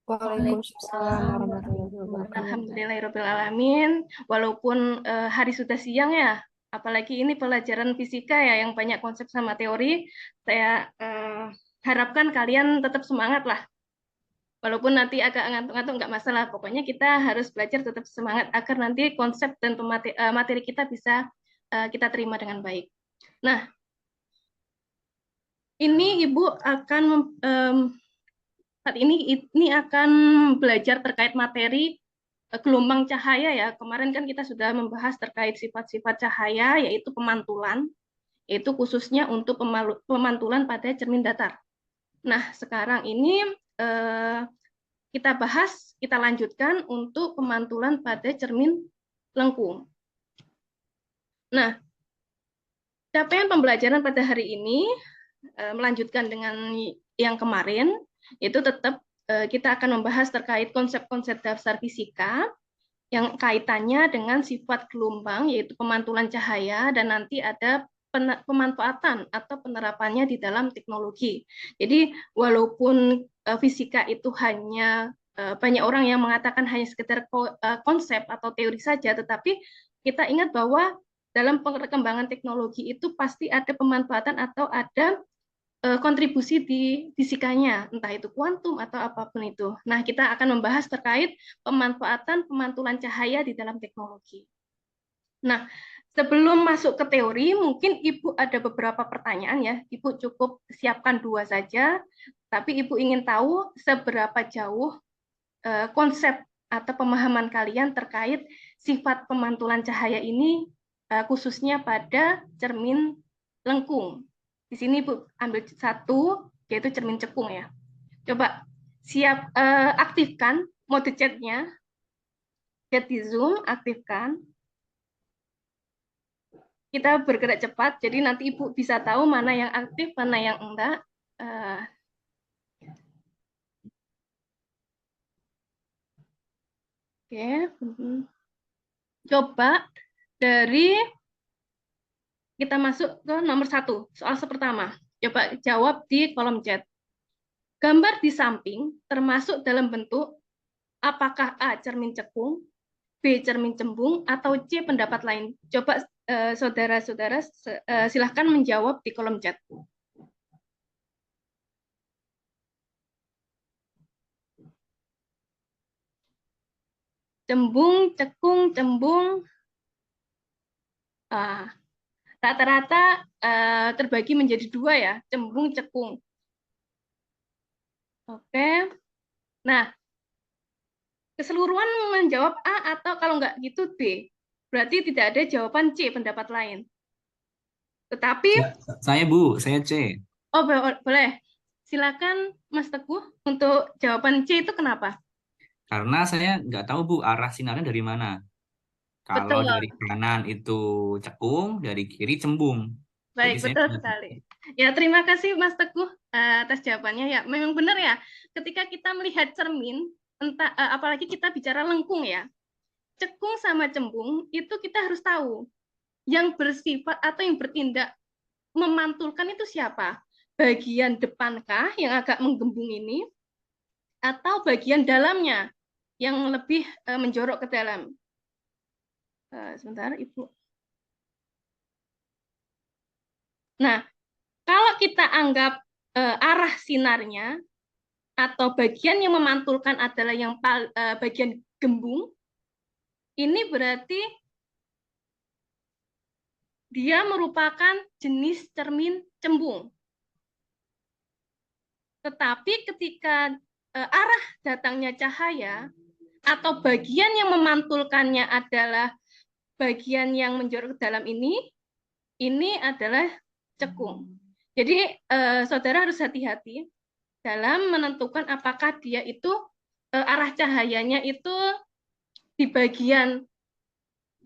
Waalaikumsalam Waalaikumsalam warahmatullahi warahmatullahi wabarakatuh. wabarakatuh. Alhamdulillahirrahmanirrahim. Walaupun hari sudah siang ya, apalagi ini pelajaran fisika ya yang banyak konsep sama teori, saya harapkan kalian tetap semangat lah. Walaupun nanti agak ngantuk-ngantuk nggak masalah, pokoknya kita harus belajar tetap semangat agar nanti konsep dan materi kita bisa kita terima dengan baik. Nah, ini Ibu akan saat ini akan belajar terkait materi gelombang cahaya ya. Kemarin kan kita sudah membahas terkait sifat-sifat cahaya, yaitu pemantulan, yaitu khususnya untuk pemantulan pada cermin datar. Nah, sekarang ini kita lanjutkan untuk pemantulan pada cermin lengkung. Nah, capaian pembelajaran pada hari ini melanjutkan dengan yang kemarin, itu tetap kita akan membahas terkait konsep-konsep dasar fisika yang kaitannya dengan sifat gelombang, yaitu pemantulan cahaya, dan nanti ada pemanfaatan atau penerapannya di dalam teknologi. Jadi walaupun fisika itu hanya banyak orang yang mengatakan hanya sekedar konsep atau teori saja, tetapi kita ingat bahwa dalam perkembangan teknologi itu pasti ada pemanfaatan atau ada kontribusi di fisikanya, entah itu kuantum atau apapun itu. Nah, kita akan membahas terkait pemanfaatan pemantulan cahaya di dalam teknologi. Nah, sebelum masuk ke teori, mungkin Ibu ada beberapa pertanyaan ya. Ibu cukup siapkan 2 saja, tapi Ibu ingin tahu seberapa jauh konsep atau pemahaman kalian terkait sifat pemantulan cahaya ini, khususnya pada cermin lengkung. Di sini Ibu ambil satu, yaitu cermin cekung ya. Coba aktifkan mode chatnya, chat di Zoom, aktifkan. Kita bergerak cepat, jadi nanti Ibu bisa tahu mana yang aktif, mana yang enggak. Oke. Coba dari kita masuk ke nomor 1, soal pertama. Coba jawab di kolom chat. Gambar di samping termasuk dalam bentuk apakah A. cermin cekung, B. cermin cembung, atau C. pendapat lain? Coba saudara-saudara silahkan menjawab di kolom chat. Cembung, cekung, cembung. Rata-rata terbagi menjadi 2 ya, cembung, cekung. Oke. Nah, keseluruhan menjawab A atau kalau nggak gitu B. Berarti tidak ada jawaban C, pendapat lain. Tetapi, Saya Bu, saya C. oh boleh. Silakan Mas Teguh untuk jawaban C itu kenapa? Karena saya nggak tahu Bu arah sinarnya dari mana. Kalau Betul. dari kanan itu cekung, dari kiri cembung. Jadi Baik, saya betul sekali. Ya, terima kasih Mas Teguh atas jawabannya. Ya, memang benar ya. Ketika kita melihat cermin, apalagi kita bicara lengkung ya, cekung sama cembung itu kita harus tahu yang bersifat atau yang bertindak memantulkan itu siapa? Bagian depankah yang agak menggembung ini, atau bagian dalamnya yang lebih menjorok ke dalam? Sebentar, Ibu. Nah, kalau kita anggap arah sinarnya atau bagian yang memantulkan adalah yang bagian gembung, ini berarti dia merupakan jenis cermin cembung. Tetapi ketika arah datangnya cahaya atau bagian yang memantulkannya adalah bagian yang menjorok ke dalam ini adalah cekung. Jadi saudara harus hati-hati dalam menentukan apakah dia itu arah cahayanya itu di bagian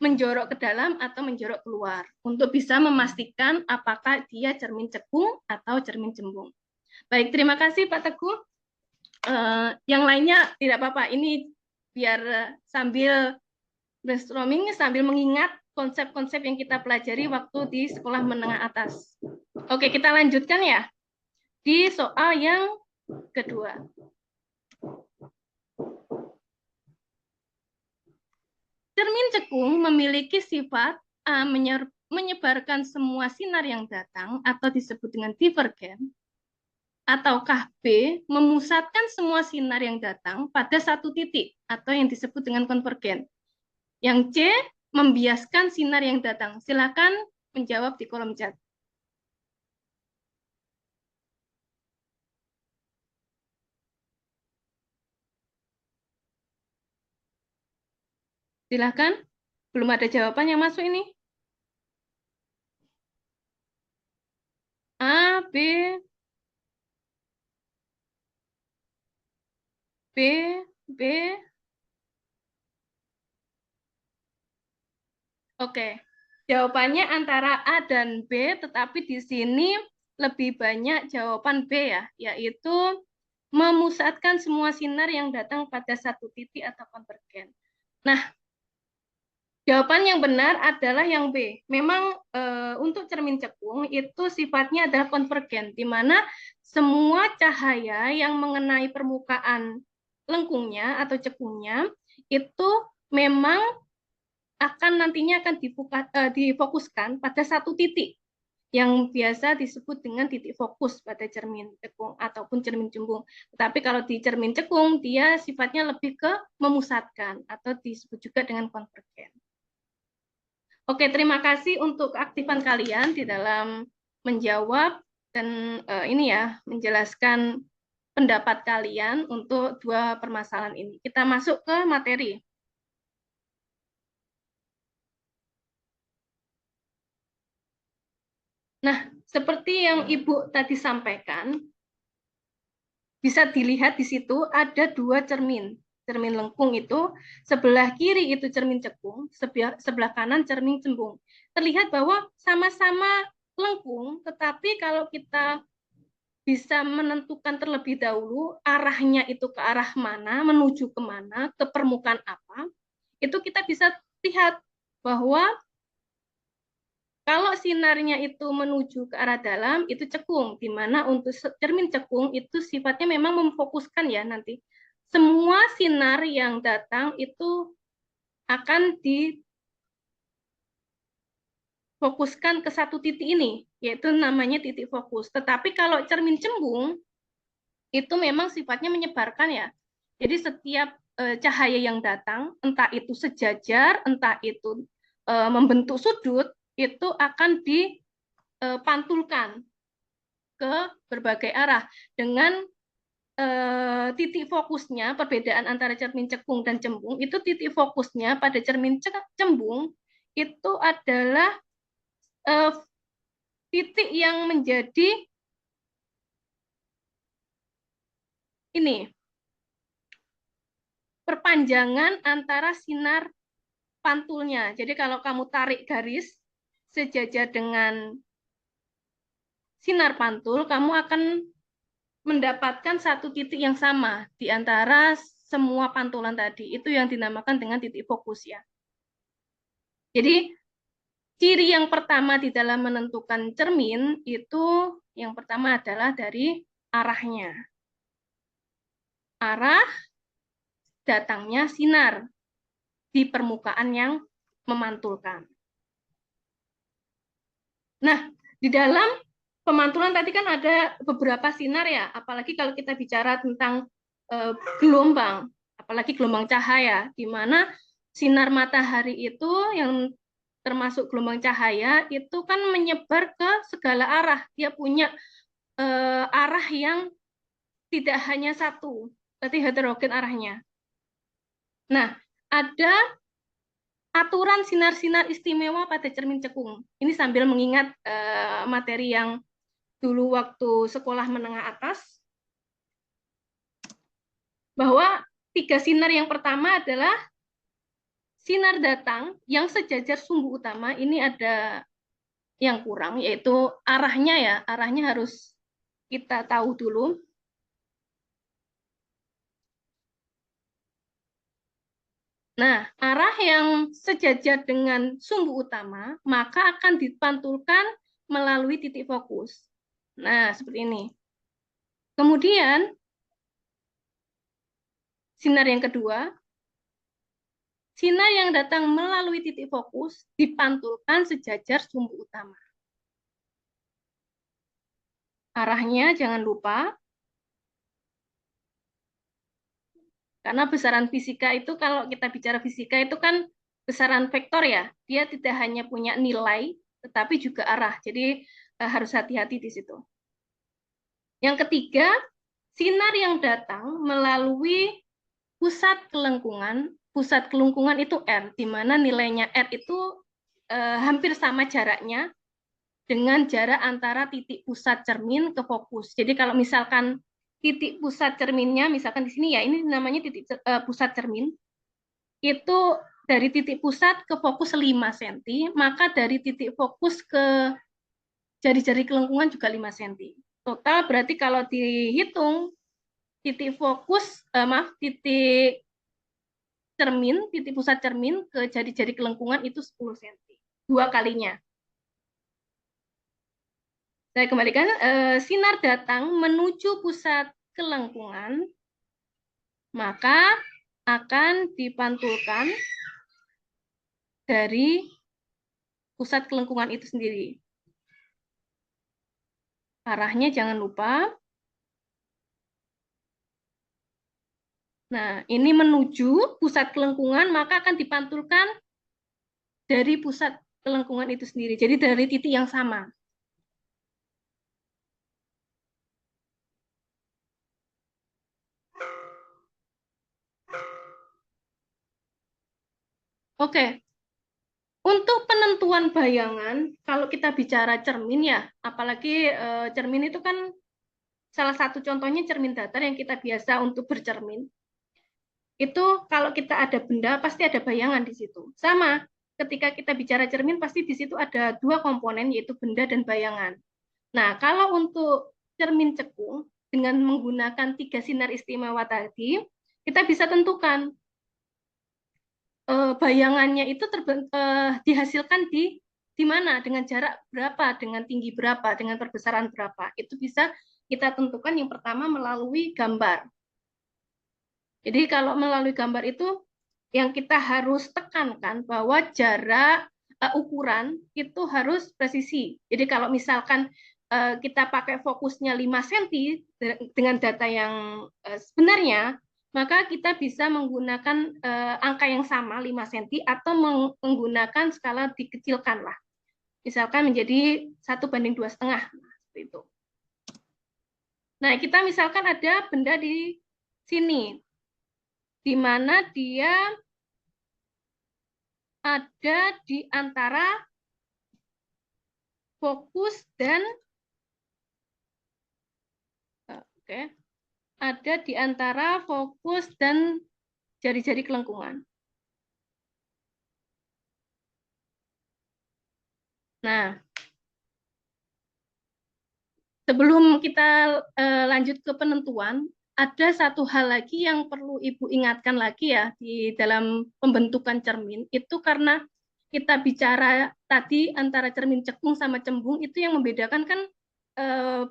menjorok ke dalam atau menjorok keluar untuk bisa memastikan apakah dia cermin cekung atau cermin cembung. Baik, terima kasih Pak Teguh. Yang lainnya tidak apa-apa. Ini biar sambil brainstorming, sambil mengingat konsep-konsep yang kita pelajari waktu di sekolah menengah atas. Oke, kita lanjutkan ya di soal yang kedua. cermin cekung memiliki sifat A, menyebarkan semua sinar yang datang atau disebut dengan divergen, ataukah B, memusatkan semua sinar yang datang pada satu titik atau yang disebut dengan konvergen. Yang C, membiaskan sinar yang datang. Silakan menjawab di kolom chat. Silakan. Belum ada jawaban yang masuk ini. A, B, B, B. Oke. Jawabannya antara A dan B, tetapi di sini lebih banyak jawaban B ya, yaitu memusatkan semua sinar yang datang pada satu titik atau konvergen. Nah, jawaban yang benar adalah yang B. Memang untuk cermin cekung itu sifatnya adalah konvergen, di mana semua cahaya yang mengenai permukaan lengkungnya atau cekungnya itu memang nantinya akan difokuskan pada satu titik yang biasa disebut dengan titik fokus pada cermin cekung ataupun cermin cembung. Tetapi kalau di cermin cekung, dia sifatnya lebih ke memusatkan atau disebut juga dengan konvergen. Oke, terima kasih untuk keaktifan kalian di dalam menjawab dan ini ya, menjelaskan pendapat kalian untuk dua permasalahan ini. Kita masuk ke materi. Nah, seperti yang Ibu tadi sampaikan, bisa dilihat di situ ada dua cermin. Cermin lengkung itu, sebelah kiri itu cermin cekung, sebelah kanan cermin cembung. Terlihat bahwa sama-sama lengkung, tetapi kalau kita bisa menentukan terlebih dahulu arahnya itu ke arah mana, menuju kemana, ke permukaan apa, itu kita bisa lihat bahwa kalau sinarnya itu menuju ke arah dalam, itu cekung, di mana untuk cermin cekung itu sifatnya memang memfokuskan ya nanti. Semua sinar yang datang itu akan difokuskan ke satu titik ini, yaitu namanya titik fokus. Tetapi kalau cermin cembung, itu memang sifatnya menyebarkan ya. Jadi setiap cahaya yang datang, entah itu sejajar, entah itu membentuk sudut, itu akan dipantulkan ke berbagai arah dengan titik fokusnya. Perbedaan antara cermin cekung dan cembung itu titik fokusnya pada cermin cembung itu adalah titik yang menjadi ini perpanjangan antara sinar pantulnya. Jadi kalau kamu tarik garis sejajar dengan sinar pantul, kamu akan mendapatkan satu titik yang sama di antara semua pantulan tadi. Itu yang dinamakan dengan titik fokus ya. Jadi ciri yang pertama di dalam menentukan cermin itu yang pertama adalah dari arahnya. Arah datangnya sinar di permukaan yang memantulkan. Nah, di dalam pemantulan tadi kan ada beberapa sinar ya, apalagi kalau kita bicara tentang gelombang, apalagi gelombang cahaya, di mana sinar matahari itu yang termasuk gelombang cahaya itu kan menyebar ke segala arah. Dia punya arah yang tidak hanya satu, berarti heterogen arahnya. Nah, ada aturan sinar-sinar istimewa pada cermin cekung. Ini sambil mengingat materi yang dulu waktu sekolah menengah atas, bahwa tiga sinar yang pertama adalah sinar datang yang sejajar sumbu utama. Ini ada yang kurang, yaitu arahnya ya, arahnya harus kita tahu dulu. Nah, arah yang sejajar dengan sumbu utama, maka akan dipantulkan melalui titik fokus. Nah, seperti ini. Kemudian, sinar yang kedua, sinar yang datang melalui titik fokus dipantulkan sejajar sumbu utama. Arahnya jangan lupa, karena besaran fisika itu, kalau kita bicara fisika itu kan besaran vektor ya, dia tidak hanya punya nilai, tetapi juga arah. Jadi harus hati-hati di situ. Yang ketiga, sinar yang datang melalui pusat kelengkungan. Pusat kelengkungan itu R, di mana nilainya R itu hampir sama jaraknya dengan jarak antara titik pusat cermin ke fokus. Jadi kalau misalkan titik pusat cerminnya, misalkan di sini ya, ini namanya titik pusat cermin, itu dari titik pusat ke fokus 5 cm, maka dari titik fokus ke jari-jari kelengkungan juga 5 cm. Total berarti kalau dihitung titik fokus, titik cermin, titik pusat cermin ke jari-jari kelengkungan itu 10 cm. 2 kalinya. Saya kembalikan, sinar datang menuju pusat kelengkungan, maka akan dipantulkan dari pusat kelengkungan itu sendiri. Arahnya jangan lupa. Nah, ini menuju pusat kelengkungan, maka akan dipantulkan dari pusat kelengkungan itu sendiri. Jadi dari titik yang sama. Oke. Untuk penentuan bayangan, kalau kita bicara cermin ya, apalagi cermin itu kan salah satu contohnya cermin datar yang kita biasa untuk bercermin. Itu kalau kita ada benda, pasti ada bayangan di situ. Sama, ketika kita bicara cermin, pasti di situ ada 2 komponen, yaitu benda dan bayangan. Nah, kalau untuk cermin cekung, dengan menggunakan 3 sinar istimewa tadi, kita bisa tentukan bayangannya itu dihasilkan di mana, dengan jarak berapa, dengan tinggi berapa, dengan perbesaran berapa. Itu bisa kita tentukan yang pertama melalui gambar. Jadi kalau melalui gambar itu yang kita harus tekankan bahwa jarak ukuran itu harus presisi. Jadi kalau misalkan kita pakai fokusnya 5 cm dengan data yang sebenarnya, maka kita bisa menggunakan angka yang sama 5 cm atau menggunakan skala dikecilkan lah. Misalkan menjadi 1:2,5 seperti itu. Nah, kita misalkan ada benda di sini, di mana dia ada di antara fokus dan ada di antara fokus dan jari-jari kelengkungan. Nah, sebelum kita lanjut ke penentuan, ada satu hal lagi yang perlu Ibu ingatkan lagi ya di dalam pembentukan cermin, itu karena kita bicara tadi antara cermin cekung sama cembung, itu yang membedakan kan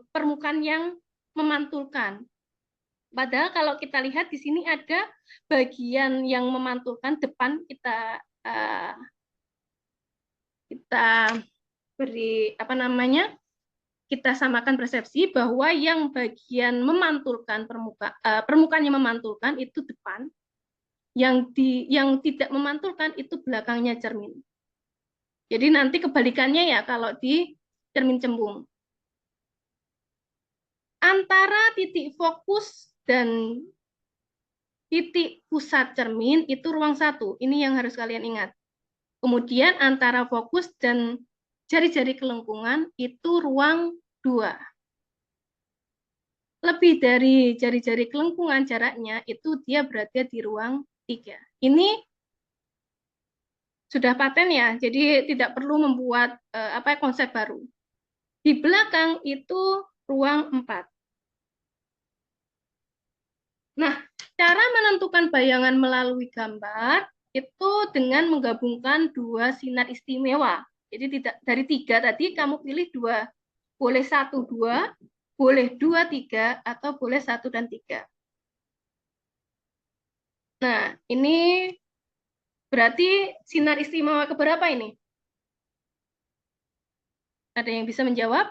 permukaan yang memantulkan. Padahal kalau kita lihat di sini ada bagian yang memantulkan depan, kita beri apa namanya, kita samakan persepsi bahwa yang bagian memantulkan permukaan yang memantulkan itu depan, yang tidak memantulkan itu belakangnya cermin. Jadi nanti kebalikannya ya kalau di cermin cembung. Antara titik fokus dan titik pusat cermin itu ruang 1. Ini yang harus kalian ingat. Kemudian antara fokus dan jari-jari kelengkungan itu ruang 2. Lebih dari jari-jari kelengkungan jaraknya itu dia berada di ruang 3. Ini sudah paten ya, jadi tidak perlu membuat konsep baru. Di belakang itu ruang 4. Nah, cara menentukan bayangan melalui gambar itu dengan menggabungkan 2 sinar istimewa. Jadi tidak dari 3 tadi kamu pilih 2. Boleh 1, 2, boleh 2, 3, atau boleh 1 dan 3. Nah, ini Berarti sinar istimewa keberapa ini? Ada yang bisa menjawab?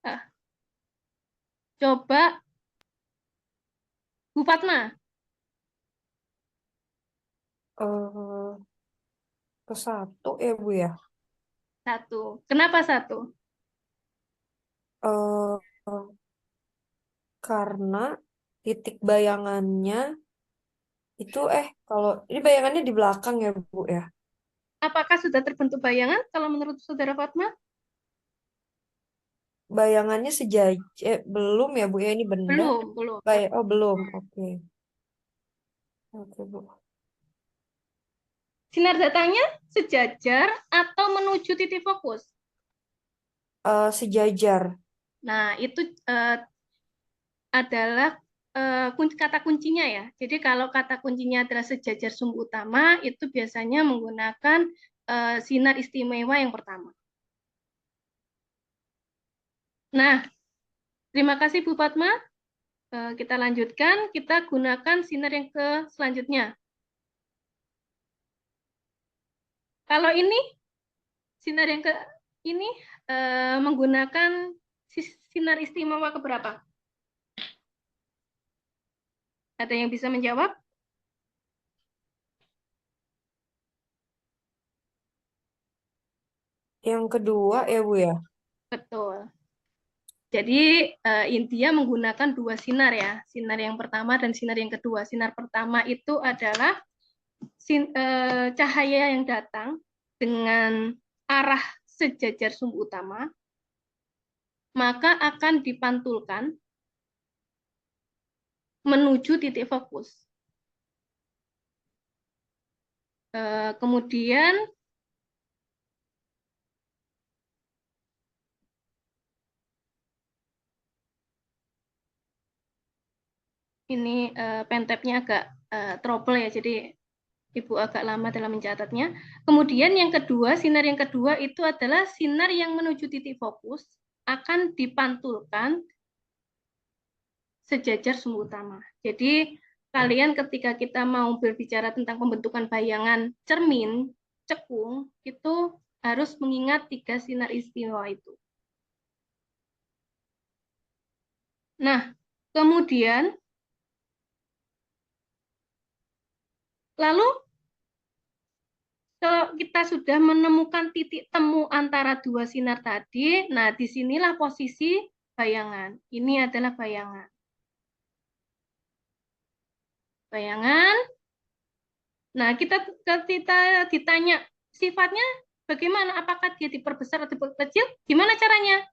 Ah, coba Bu Fatma. Eh, ke satu ya Bu ya. Satu. Kenapa satu? Eh, karena titik bayangannya itu kalau ini bayangannya di belakang ya Bu ya. Apakah sudah terbentuk bayangan kalau menurut Saudara Fatma? Bayangannya sejajar belum ya Bu ya, ini benda. Belum. Oh belum. Oke. Oke Bu. Sinar datangnya sejajar atau menuju titik fokus? Sejajar. Nah, itu adalah kata kuncinya ya. Jadi kalau kata kuncinya adalah sejajar sumbu utama, itu biasanya menggunakan sinar istimewa yang pertama. Nah, terima kasih Bu Fatma. Kita lanjutkan, kita gunakan sinar yang ke selanjutnya. Kalau ini, sinar yang ke ini menggunakan sinar istimewa keberapa? Ada yang bisa menjawab? Yang kedua ya Bu ya. Betul. Jadi India menggunakan dua sinar ya, sinar yang pertama dan sinar yang kedua. Sinar pertama itu adalah cahaya yang datang dengan arah sejajar sumbu utama, maka akan dipantulkan menuju titik fokus. Kemudian ini pentapnya agak trouble ya, jadi Ibu agak lama dalam mencatatnya. Kemudian yang kedua, sinar yang kedua itu adalah sinar yang menuju titik fokus akan dipantulkan sejajar sumbu utama. Jadi kalian ketika kita mau berbicara tentang pembentukan bayangan cermin, cekung, itu harus mengingat tiga sinar istimewa itu. Nah, kemudian lalu kalau kita sudah menemukan titik temu antara dua sinar tadi, nah disinilah posisi bayangan. Ini adalah bayangan. Bayangan. Nah, kita ditanya sifatnya bagaimana? Apakah dia diperbesar atau diperkecil? Gimana caranya?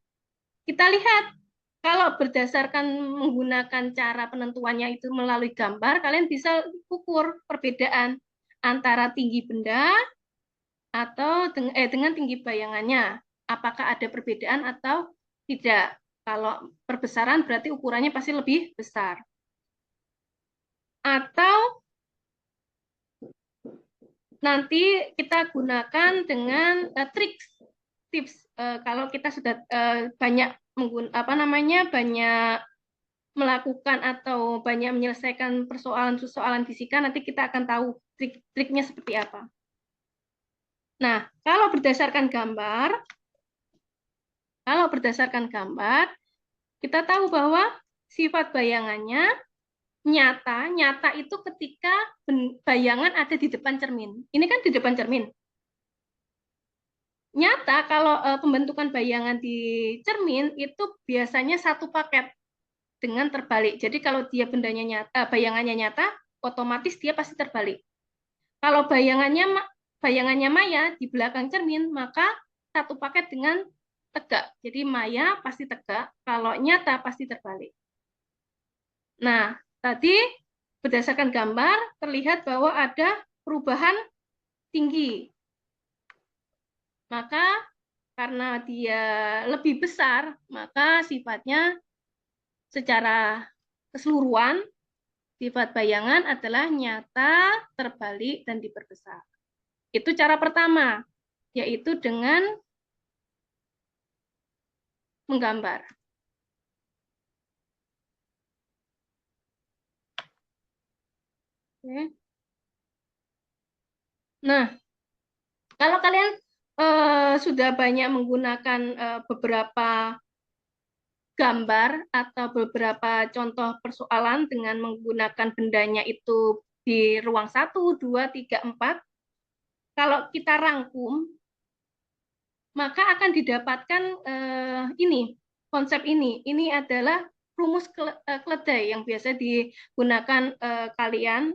Kita lihat. Kalau berdasarkan menggunakan cara penentuannya itu melalui gambar, kalian bisa ukur perbedaan antara tinggi benda atau dengan tinggi bayangannya. Apakah ada perbedaan atau tidak? Kalau perbesaran berarti ukurannya pasti lebih besar. Atau nanti kita gunakan dengan tips kalau kita sudah banyak banyak melakukan atau banyak menyelesaikan persoalan-persoalan fisika, nanti kita akan tahu trik-triknya seperti apa. Nah, kalau berdasarkan gambar, kita tahu bahwa sifat bayangannya nyata itu ketika bayangan ada di depan cermin. Ini kan di depan cermin. Nyata kalau pembentukan bayangan di cermin itu biasanya satu paket dengan terbalik. Jadi kalau dia bayangannya nyata, otomatis dia pasti terbalik. Kalau bayangannya maya di belakang cermin, maka satu paket dengan tegak. Jadi maya pasti tegak, kalau nyata pasti terbalik. Nah, tadi berdasarkan gambar terlihat bahwa ada perubahan tinggi. Maka karena dia lebih besar, maka sifatnya secara keseluruhan sifat bayangan adalah nyata, terbalik, dan diperbesar. Itu cara pertama, yaitu dengan menggambar. Oke. Nah, kalau kalian sudah banyak menggunakan beberapa gambar atau beberapa contoh persoalan dengan menggunakan bendanya itu di ruang 1, 2, 3, 4, kalau kita rangkum, maka akan didapatkan ini, konsep ini. Ini adalah rumus keledai yang biasa digunakan kalian,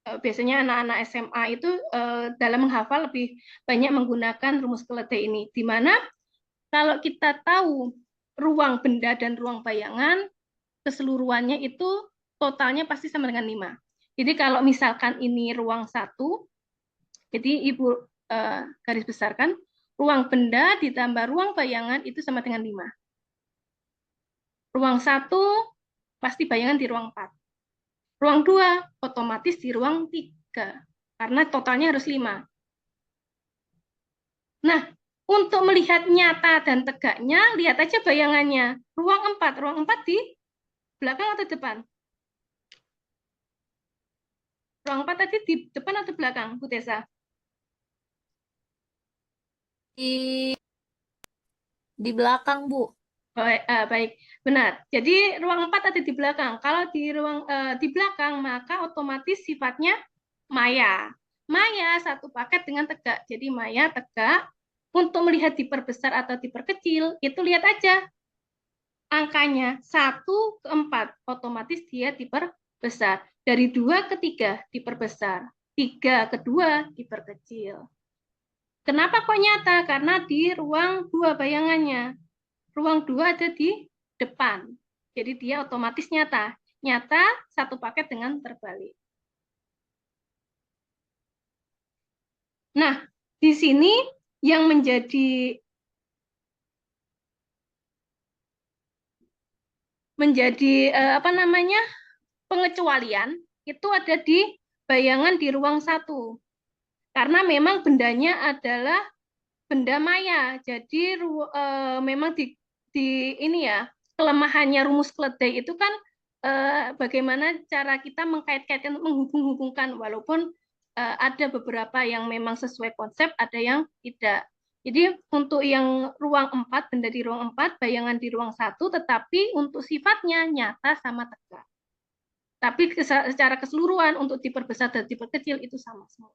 biasanya anak-anak SMA itu dalam menghafal lebih banyak menggunakan rumus keledai ini, di mana kalau kita tahu ruang benda dan ruang bayangan, keseluruhannya itu totalnya pasti sama dengan 5. Jadi kalau misalkan ini ruang 1, jadi Ibu garis besarkan, ruang benda ditambah ruang bayangan itu sama dengan 5. Ruang 1 pasti bayangan di ruang 4. Ruang 2 otomatis di ruang 3, karena totalnya harus 5. Nah, untuk melihat nyata dan tegaknya, lihat aja bayangannya. Ruang 4 di belakang atau depan? Ruang 4 tadi di depan atau belakang, Bu Tessa? Di di belakang, Bu. Baik, benar. Jadi ruang 4 ada di belakang. Kalau di ruang di belakang, maka otomatis sifatnya maya. Maya satu paket dengan tegak. Jadi maya tegak. Untuk melihat diperbesar atau diperkecil, itu lihat aja angkanya 1 ke 4. Otomatis dia diperbesar. Dari 2 ke 3 diperbesar. 3 ke 2 diperkecil. Kenapa kok nyata? Karena di ruang 2 bayangannya. Ruang 2 ada di depan. Jadi dia otomatis nyata. Nyata satu paket dengan terbalik. Nah, di sini yang menjadi apa namanya? Pengecualian itu ada di bayangan di ruang 1. Karena memang bendanya adalah benda maya. Jadi memang di ini ya, kelemahannya rumus keledai itu kan bagaimana cara kita mengkait-kaitkan, menghubung-hubungkan, walaupun ada beberapa yang memang sesuai konsep, ada yang tidak. Jadi untuk yang ruang 4, benda di ruang 4, bayangan di ruang 1, tetapi untuk sifatnya nyata sama tegak. Tapi secara keseluruhan untuk diperbesar dan diperkecil itu sama semua.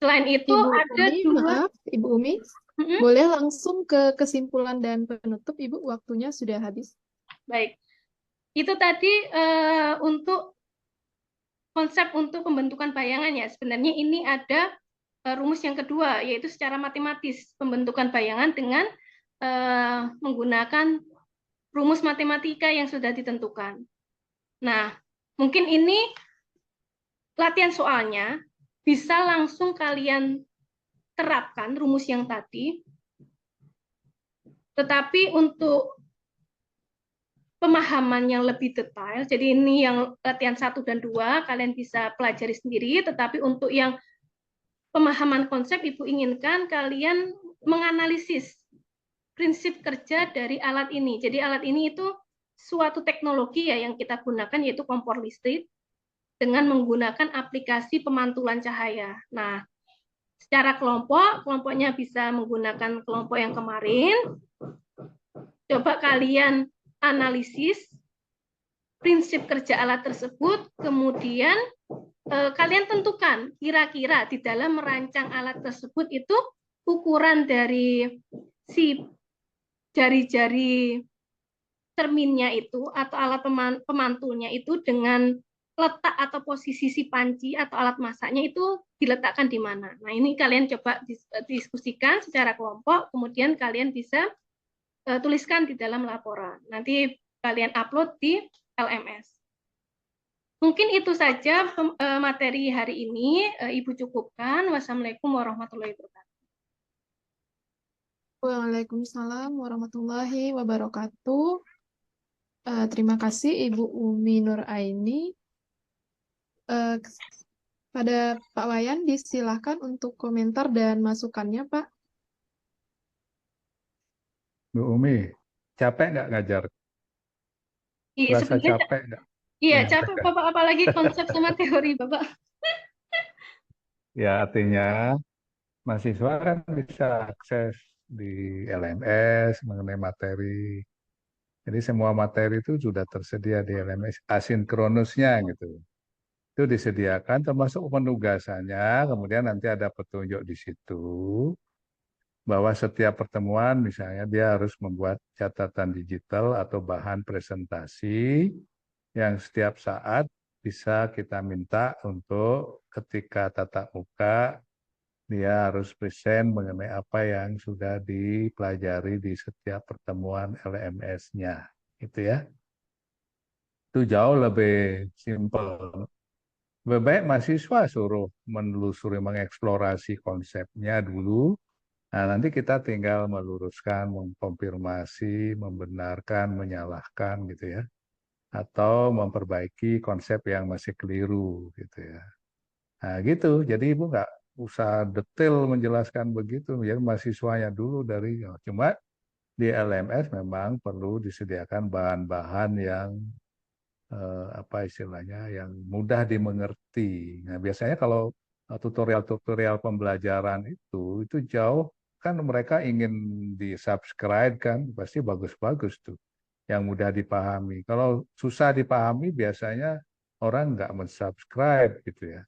Selain itu Ibu ada Umi, dua. maaf, Ibu Umi, boleh langsung ke kesimpulan dan penutup, Ibu? Waktunya sudah habis. Baik, itu tadi untuk konsep untuk pembentukan bayangan ya. Sebenarnya ini ada rumus yang kedua, yaitu secara matematis pembentukan bayangan dengan menggunakan rumus matematika yang sudah ditentukan. Nah, mungkin ini latihan soalnya bisa langsung kalian terapkan rumus yang tadi. Tetapi untuk pemahaman yang lebih detail, jadi ini yang latihan 1 dan 2, kalian bisa pelajari sendiri, tetapi untuk yang pemahaman konsep, Ibu inginkan kalian menganalisis prinsip kerja dari alat ini. Jadi alat ini itu suatu teknologi ya yang kita gunakan, yaitu kompor listrik, dengan menggunakan aplikasi pemantulan cahaya. Nah, secara kelompoknya bisa menggunakan kelompok yang kemarin. Coba kalian analisis prinsip kerja alat tersebut, kemudian kalian tentukan kira-kira di dalam merancang alat tersebut itu ukuran dari si jari-jari cerminnya itu atau alat pemantulnya itu dengan letak atau posisi si panci atau alat masaknya itu diletakkan di mana. Nah, ini kalian coba diskusikan secara kelompok, kemudian kalian bisa tuliskan di dalam laporan. Nanti kalian upload di LMS. Mungkin itu saja materi hari ini. Ibu cukupkan. Wassalamualaikum warahmatullahi wabarakatuh. Waalaikumsalam warahmatullahi wabarakatuh. Terima kasih Ibu Umi Nuraini. Pada Pak Wayan disilahkan untuk komentar dan masukannya, Pak. Bu Umi, capek nggak ngajar? Rasa Sebenarnya capek nggak? Iya, Ya, capek Bapak, apalagi konsep sama teori Bapak. ya artinya mahasiswa kan bisa akses di LMS mengenai materi. Jadi semua materi itu sudah tersedia di LMS asinkronusnya gitu. Itu disediakan termasuk penugasannya, kemudian nanti ada petunjuk di situ bahwa setiap pertemuan misalnya dia harus membuat catatan digital atau bahan presentasi yang setiap saat bisa kita minta untuk ketika tatap muka dia harus present mengenai apa yang sudah dipelajari di setiap pertemuan LMS-nya. Gitu ya. Itu jauh lebih simpel. Lebih baik mahasiswa suruh menelusuri, mengeksplorasi konsepnya dulu. Nah, nanti kita tinggal meluruskan, mengkonfirmasi, membenarkan, menyalahkan gitu ya. Atau memperbaiki konsep yang masih keliru gitu ya. Nah, gitu. Jadi Ibu nggak usah detail menjelaskan begitu. Ya, mahasiswanya dulu dari, cuma di LMS memang perlu disediakan bahan-bahan yang apa istilahnya yang mudah dimengerti. Nah, biasanya kalau tutorial-tutorial pembelajaran itu jauh kan mereka ingin di-subscribe kan, pasti bagus-bagus tuh yang mudah dipahami. Kalau susah dipahami biasanya orang nggak mensubscribe gitu ya.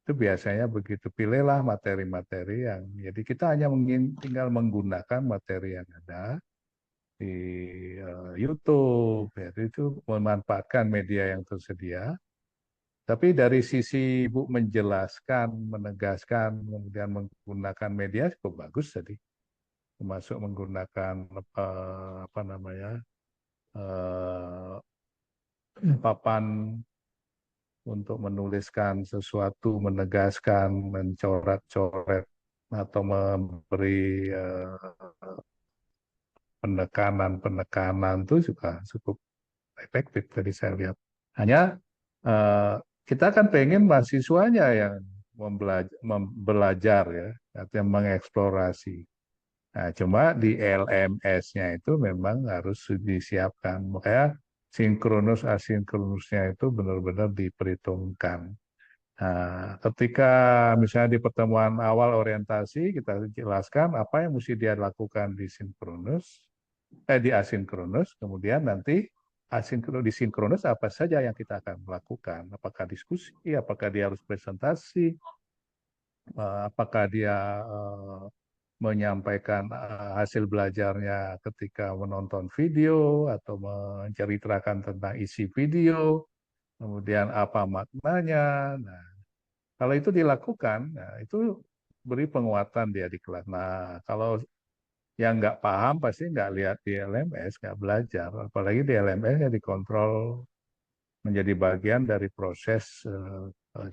Itu biasanya begitu. Pilihlah materi-materi yang jadi kita hanya tinggal menggunakan materi yang ada di YouTube, ya, itu memanfaatkan media yang tersedia. Tapi dari sisi Ibu menjelaskan, menegaskan, kemudian menggunakan media cukup bagus tadi, termasuk menggunakan apa namanya eh, papan untuk menuliskan sesuatu, menegaskan, mencoret-coret atau memberi penekanan-penekanan itu juga cukup efektif tadi saya lihat. Hanya eh, kita kan pengen mahasiswanya yang belajar ya, artinya mengeksplorasi. Nah, cuma di LMS-nya itu memang harus disiapkan. Makanya sinkronus asinkronusnya itu benar-benar diperhitungkan. Nah, ketika misalnya di pertemuan awal orientasi kita jelaskan apa yang mesti dia lakukan di asinkronus, kemudian nanti di sinkronus apa saja yang kita akan lakukan, apakah diskusi, apakah dia harus presentasi, apakah dia menyampaikan hasil belajarnya ketika menonton video atau menceritakan tentang isi video, kemudian apa maknanya. Nah, kalau itu dilakukan, nah, itu beri penguatan dia di kelas. Nah, kalau yang nggak paham pasti nggak lihat di LMS, nggak belajar. Apalagi di LMS yang dikontrol menjadi bagian dari proses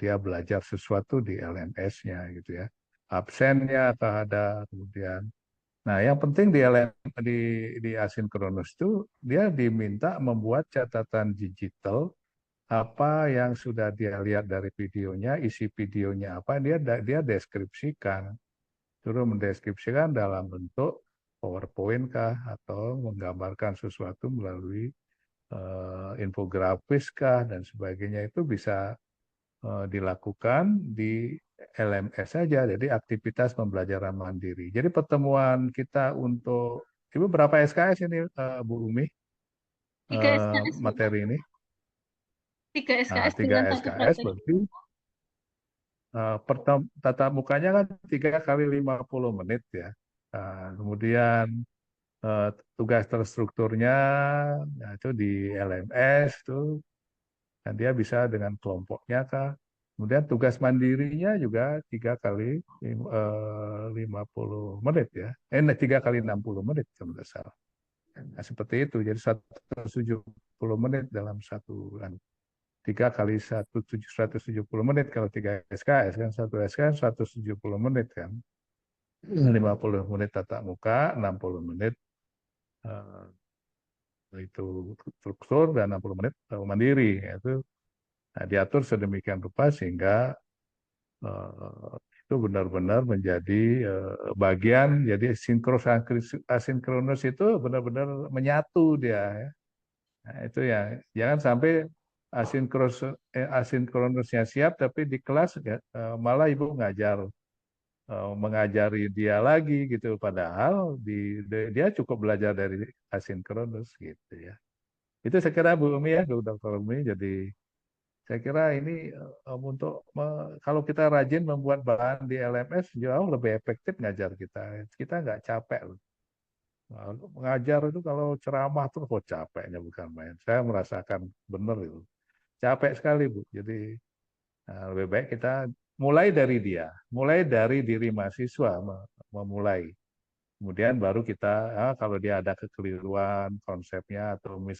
dia belajar sesuatu di LMS-nya gitu ya. Absennya atau ada kemudian. Nah, yang penting di di asinkronus itu dia diminta membuat catatan digital apa yang sudah dia lihat dari videonya, isi videonya apa, dia deskripsikan. Suruh mendeskripsikan dalam bentuk PowerPoint kah atau menggambarkan sesuatu melalui infografis kah dan sebagainya itu bisa dilakukan di LMS saja. Jadi aktivitas pembelajaran mandiri. Jadi pertemuan kita untuk Ibu berapa SKS ini Bu Umi 3 SKS Bapak. materi ini? 3 Nah, SKS 3 dengan 1 SKS materi. berarti tatap mukanya kan 3 kali 50 menit ya. Nah, kemudian tugas terstrukturnya nah itu di LMS tuh dan dia bisa dengan kelompoknya kah. Kemudian tugas mandirinya juga 3 kali 50 menit ya. 3 kali 60 menit kalau tidak salah. Nah, seperti itu. Jadi 170 menit dalam satu kan. 3 kali 170 menit kalau 3 SKS kan. 1 SKS 170 menit kan. 50 menit tatap muka, 60 menit itu struktur dan 60 menit mandiri. Itu nah, diatur sedemikian rupa sehingga itu benar-benar menjadi bagian. Jadi sinkronus asinkronus itu benar-benar menyatu dia. Ya. Nah, itu ya jangan sampai asinkronusnya siap, tapi di kelas malah ibu mengajari dia lagi gitu. Padahal dia cukup belajar dari asinkronus gitu ya. Itu saya kira Bu Umi ya, Dr. Umi. Jadi saya kira ini kalau kita rajin membuat bahan di LMS jauh lebih efektif ngajar kita. Kita nggak capek loh. Mengajar itu kalau ceramah tuh kok capeknya bukan main. Saya merasakan benar itu. Capek sekali Bu. Jadi lebih baik kita mulai dari dia, mulai dari diri mahasiswa memulai. Kemudian baru kita, kalau dia ada kekeliruan konsepnya atau